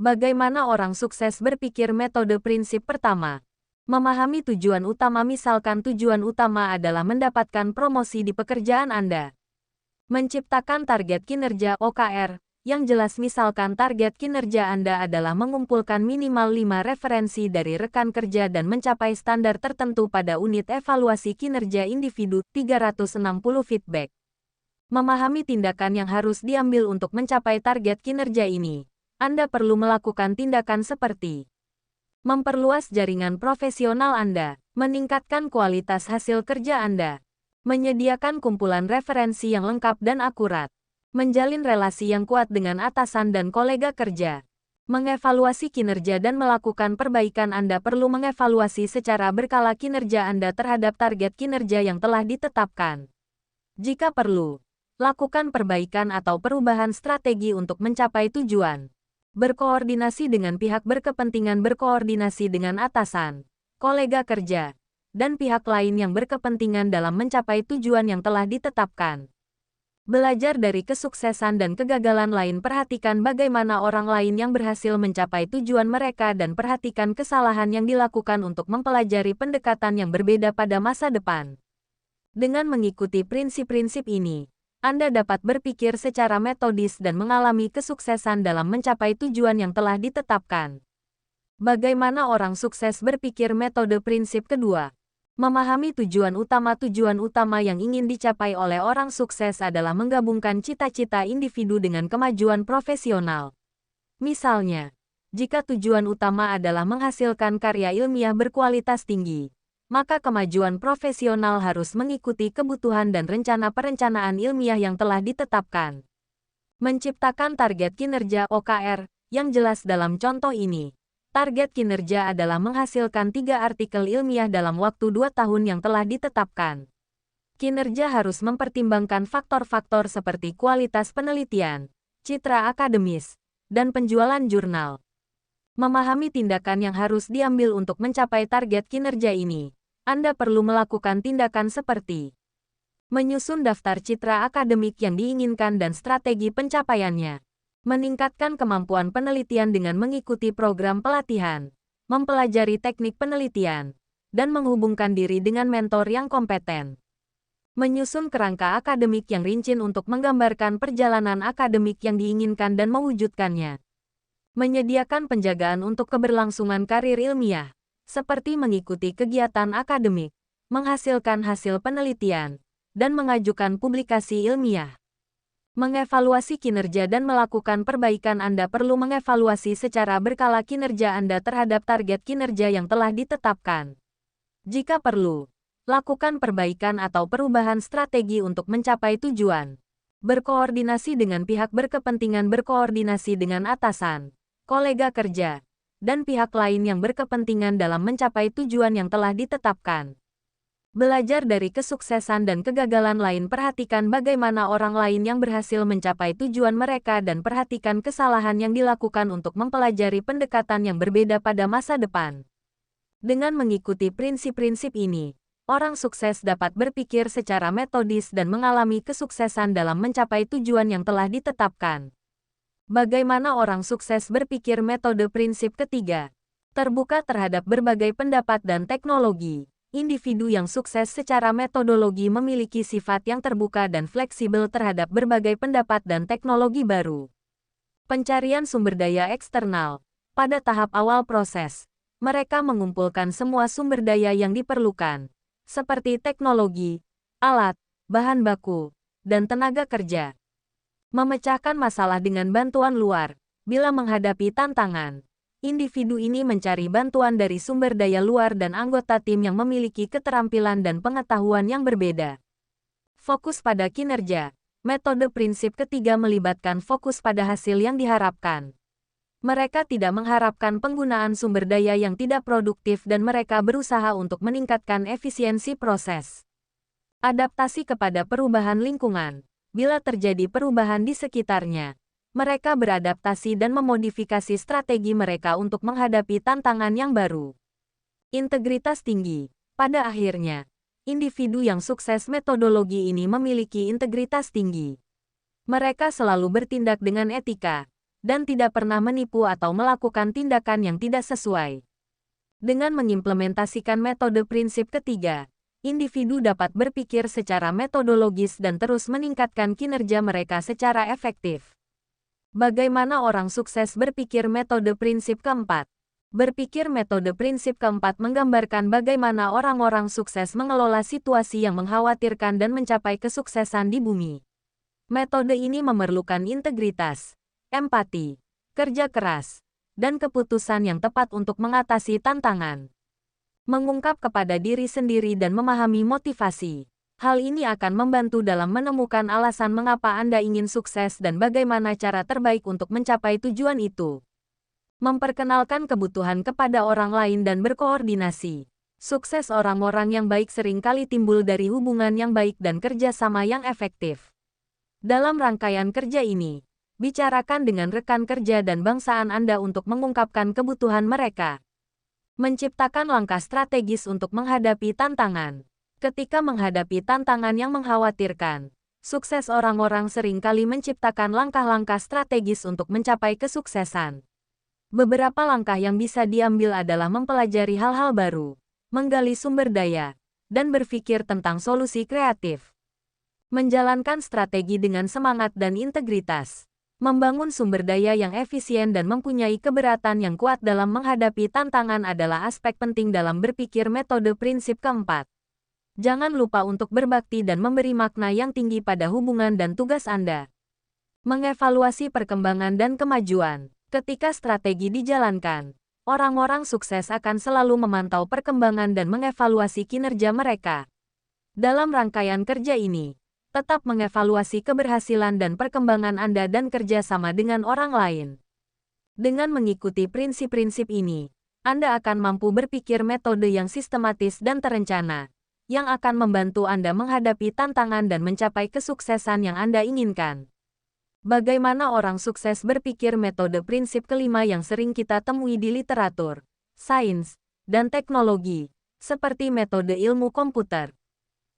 Bagaimana orang sukses berpikir? Metode prinsip pertama. Memahami tujuan utama. Misalkan tujuan utama adalah mendapatkan promosi di pekerjaan Anda. Menciptakan target kinerja OKR, yang jelas. Misalkan target kinerja Anda adalah mengumpulkan minimal 5 referensi dari rekan kerja dan mencapai standar tertentu pada unit evaluasi kinerja individu, 360 feedback. Memahami tindakan yang harus diambil untuk mencapai target kinerja ini. Anda perlu melakukan tindakan seperti memperluas jaringan profesional Anda, meningkatkan kualitas hasil kerja Anda, menyediakan kumpulan referensi yang lengkap dan akurat, menjalin relasi yang kuat dengan atasan dan kolega kerja, mengevaluasi kinerja dan melakukan perbaikan. Anda perlu mengevaluasi secara berkala kinerja Anda terhadap target kinerja yang telah ditetapkan. Jika perlu, lakukan perbaikan atau perubahan strategi untuk mencapai tujuan. Berkoordinasi dengan pihak berkepentingan. Berkoordinasi dengan atasan, kolega kerja, dan pihak lain yang berkepentingan dalam mencapai tujuan yang telah ditetapkan. Belajar dari kesuksesan dan kegagalan lain. Perhatikan bagaimana orang lain yang berhasil mencapai tujuan mereka dan perhatikan kesalahan yang dilakukan untuk mempelajari pendekatan yang berbeda pada masa depan. Dengan mengikuti prinsip-prinsip ini, Anda dapat berpikir secara metodis dan mengalami kesuksesan dalam mencapai tujuan yang telah ditetapkan. Bagaimana orang sukses berpikir? Metode prinsip kedua. Memahami tujuan utama. Tujuan utama yang ingin dicapai oleh orang sukses adalah menggabungkan cita-cita individu dengan kemajuan profesional. Misalnya, jika tujuan utama adalah menghasilkan karya ilmiah berkualitas tinggi, maka kemajuan profesional harus mengikuti kebutuhan dan rencana perencanaan ilmiah yang telah ditetapkan. Menciptakan target kinerja OKR, yang jelas dalam contoh ini. Target kinerja adalah menghasilkan 3 artikel ilmiah dalam waktu 2 tahun yang telah ditetapkan. Kinerja harus mempertimbangkan faktor-faktor seperti kualitas penelitian, citra akademis, dan penjualan jurnal. Memahami tindakan yang harus diambil untuk mencapai target kinerja ini. Anda perlu melakukan tindakan seperti menyusun daftar citra akademik yang diinginkan dan strategi pencapaiannya, meningkatkan kemampuan penelitian dengan mengikuti program pelatihan, mempelajari teknik penelitian, dan menghubungkan diri dengan mentor yang kompeten, menyusun kerangka akademik yang rinci untuk menggambarkan perjalanan akademik yang diinginkan dan mewujudkannya, menyediakan penjagaan untuk keberlangsungan karir ilmiah, seperti mengikuti kegiatan akademik, menghasilkan hasil penelitian, dan mengajukan publikasi ilmiah. Mengevaluasi kinerja dan melakukan perbaikan. Anda perlu mengevaluasi secara berkala kinerja Anda terhadap target kinerja yang telah ditetapkan. Jika perlu, lakukan perbaikan atau perubahan strategi untuk mencapai tujuan. Berkoordinasi dengan pihak berkepentingan. Berkoordinasi dengan atasan, kolega kerja, dan pihak lain yang berkepentingan dalam mencapai tujuan yang telah ditetapkan. Belajar dari kesuksesan dan kegagalan lain. Perhatikan bagaimana orang lain yang berhasil mencapai tujuan mereka dan perhatikan kesalahan yang dilakukan untuk mempelajari pendekatan yang berbeda pada masa depan. Dengan mengikuti prinsip-prinsip ini, orang sukses dapat berpikir secara metodis dan mengalami kesuksesan dalam mencapai tujuan yang telah ditetapkan. Bagaimana orang sukses berpikir? Metode prinsip ketiga. Terbuka terhadap berbagai pendapat dan teknologi. Individu yang sukses secara metodologi memiliki sifat yang terbuka dan fleksibel terhadap berbagai pendapat dan teknologi baru. Pencarian sumber daya eksternal. Pada tahap awal proses, mereka mengumpulkan semua sumber daya yang diperlukan, seperti teknologi, alat, bahan baku, dan tenaga kerja. Memecahkan masalah dengan bantuan luar. Bila menghadapi tantangan, individu ini mencari bantuan dari sumber daya luar dan anggota tim yang memiliki keterampilan dan pengetahuan yang berbeda. Fokus pada kinerja. Metode prinsip ketiga melibatkan fokus pada hasil yang diharapkan. Mereka tidak mengharapkan penggunaan sumber daya yang tidak produktif dan mereka berusaha untuk meningkatkan efisiensi proses. Adaptasi kepada perubahan lingkungan. Bila terjadi perubahan di sekitarnya, mereka beradaptasi dan memodifikasi strategi mereka untuk menghadapi tantangan yang baru. Integritas tinggi. Pada akhirnya, individu yang sukses metodologi ini memiliki integritas tinggi. Mereka selalu bertindak dengan etika, dan tidak pernah menipu atau melakukan tindakan yang tidak sesuai. Dengan mengimplementasikan metode prinsip ketiga, individu dapat berpikir secara metodologis dan terus meningkatkan kinerja mereka secara efektif. Bagaimana orang sukses berpikir metode prinsip keempat? Berpikir metode prinsip keempat menggambarkan bagaimana orang-orang sukses mengelola situasi yang mengkhawatirkan dan mencapai kesuksesan di bumi. Metode ini memerlukan integritas, empati, kerja keras, dan keputusan yang tepat untuk mengatasi tantangan. Mengungkap kepada diri sendiri dan memahami motivasi. Hal ini akan membantu dalam menemukan alasan mengapa Anda ingin sukses dan bagaimana cara terbaik untuk mencapai tujuan itu. Memperkenalkan kebutuhan kepada orang lain dan berkoordinasi. Sukses orang-orang yang baik seringkali timbul dari hubungan yang baik dan kerjasama yang efektif. Dalam rangkaian kerja ini, bicarakan dengan rekan kerja dan bangsaan Anda untuk mengungkapkan kebutuhan mereka. Menciptakan langkah strategis untuk menghadapi tantangan. Ketika menghadapi tantangan yang mengkhawatirkan, sukses orang-orang seringkali menciptakan langkah-langkah strategis untuk mencapai kesuksesan. Beberapa langkah yang bisa diambil adalah mempelajari hal-hal baru, menggali sumber daya, dan berpikir tentang solusi kreatif. Menjalankan strategi dengan semangat dan integritas. Membangun sumber daya yang efisien dan mempunyai keberatan yang kuat dalam menghadapi tantangan adalah aspek penting dalam berpikir metode prinsip keempat. Jangan lupa untuk berbakti dan memberi makna yang tinggi pada hubungan dan tugas Anda. Mengevaluasi perkembangan dan kemajuan. Ketika strategi dijalankan, orang-orang sukses akan selalu memantau perkembangan dan mengevaluasi kinerja mereka. Dalam rangkaian kerja ini, tetap mengevaluasi keberhasilan dan perkembangan Anda dan kerja sama dengan orang lain. Dengan mengikuti prinsip-prinsip ini, Anda akan mampu berpikir metode yang sistematis dan terencana, yang akan membantu Anda menghadapi tantangan dan mencapai kesuksesan yang Anda inginkan. Bagaimana orang sukses berpikir metode prinsip kelima yang sering kita temui di literatur, sains, dan teknologi, seperti metode ilmu komputer.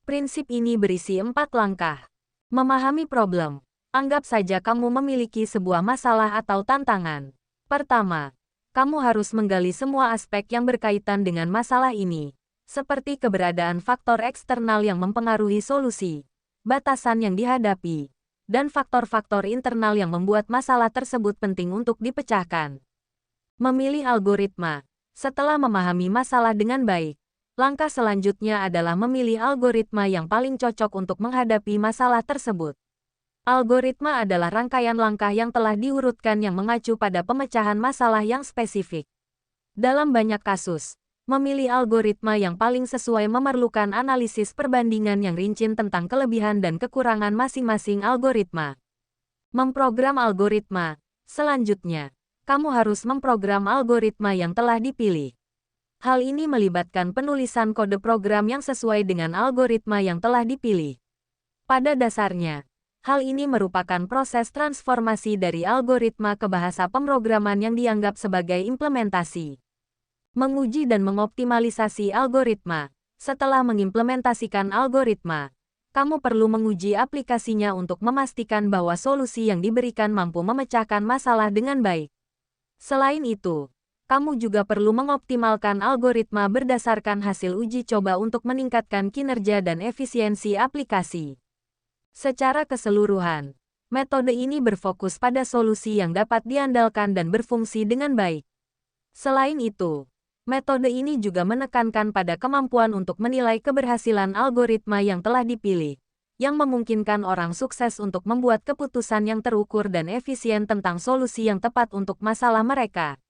Prinsip ini berisi 4 langkah. Memahami problem. Anggap saja kamu memiliki sebuah masalah atau tantangan. Pertama, kamu harus menggali semua aspek yang berkaitan dengan masalah ini, seperti keberadaan faktor eksternal yang mempengaruhi solusi, batasan yang dihadapi, dan faktor-faktor internal yang membuat masalah tersebut penting untuk dipecahkan. Memilih algoritma. Setelah memahami masalah dengan baik, langkah selanjutnya adalah memilih algoritma yang paling cocok untuk menghadapi masalah tersebut. Algoritma adalah rangkaian langkah yang telah diurutkan yang mengacu pada pemecahan masalah yang spesifik. Dalam banyak kasus, memilih algoritma yang paling sesuai memerlukan analisis perbandingan yang rinci tentang kelebihan dan kekurangan masing-masing algoritma. Memprogram algoritma. Selanjutnya, kamu harus memprogram algoritma yang telah dipilih. Hal ini melibatkan penulisan kode program yang sesuai dengan algoritma yang telah dipilih. Pada dasarnya, hal ini merupakan proses transformasi dari algoritma ke bahasa pemrograman yang dianggap sebagai implementasi. Menguji dan mengoptimalisasi algoritma. Setelah mengimplementasikan algoritma, kamu perlu menguji aplikasinya untuk memastikan bahwa solusi yang diberikan mampu memecahkan masalah dengan baik. Selain itu, kamu juga perlu mengoptimalkan algoritma berdasarkan hasil uji coba untuk meningkatkan kinerja dan efisiensi aplikasi. Secara keseluruhan, metode ini berfokus pada solusi yang dapat diandalkan dan berfungsi dengan baik. Selain itu, metode ini juga menekankan pada kemampuan untuk menilai keberhasilan algoritma yang telah dipilih, yang memungkinkan orang sukses untuk membuat keputusan yang terukur dan efisien tentang solusi yang tepat untuk masalah mereka.